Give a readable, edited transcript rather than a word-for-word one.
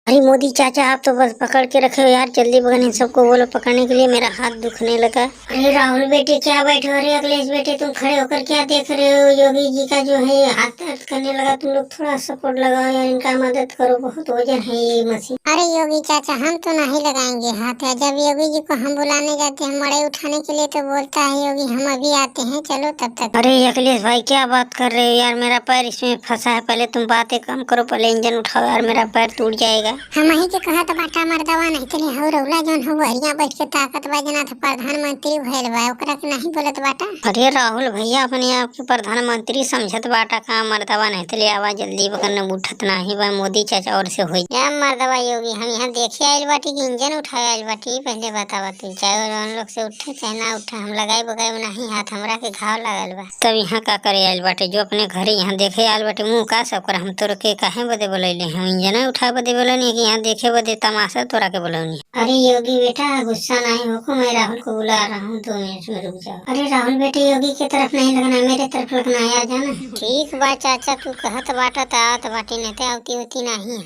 अरे मोदी चाचा, आप तो बस पकड़ के रखे हो यार, जल्दी बगन इन सबको बोलो पकड़ने के लिए, मेरा हाथ दुखने लगा। अरे राहुल बेटे क्या बैठे हो? अरे अखिलेश बेटे तुम खड़े होकर क्या देख रहे हो? योगी जी का जो है हाथ दर्द करने लगा, तुम लोग थोड़ा सपोर्ट लगाओ यार, इनका मदद करो, बहुत वजन है ये मशीन। अरे योगी चाचा, हम तो नहीं लगाएंगे हाथ। जब योगी जी को हम बुलाने जाते हैं मड़ई उठाने के लिए तो बोलता है योगी हम अभी आते हैं, चलो तब तक। अरे अखिलेश भाई क्या बात कर रहे हो यार, मेरा पैर इसमें फंसा है, पहले तुम बातें कम करो, पहले इंजन उठाओ यार, मेरा पैर टूट जाएगा। हम ही के कहा तो बाटा मर्दवा नहीं तनी हो रौला जौन हो हरिया बैठ के ताकत बजना था प्रधानमंत्री भइल बा, ओकरा के नहीं बोलत बाटा। अरे राहुल भैया, अपने आप के प्रधानमंत्री समझत बाटा का मर्दवा नहीं तले आवा जल्दी बकन उठत नहीं बा, मोदी चाचा और से होई या मर्दवा योगी। हम यहाँ देखे आइल बाटी कि इंजन उठाए आइल बाटी, पहले बतावा तू, चाहे हम लोग से उठे चाहे ना उठे, हम लगाए बगाए नहीं हाथ, हमरा के घाव लगल बा। तब यहाँ का करे आइल बाटे, जो अपने घरे यहाँ देखे आइल बाटे, मुँह का सब कर, हम तोर के काहे बदे बोलैले, हम इंजन उठाए बदे बोलनी कि यहाँ देखे बदे तमाशा तोरा के बोलनी। अरे योगी बेटा गुस्सा नहीं हो, मैं राहुल को बुला रहा हूँ, 2 मिनट में रुक जाओ। अरे राहुल बेटे योगी की तरफ नहीं लगना, मेरे तरफ लगना है, आ जाना। ठीक बा चाचा, तू कहत बाटा तात बाटी नहीं आवती होती नहीं।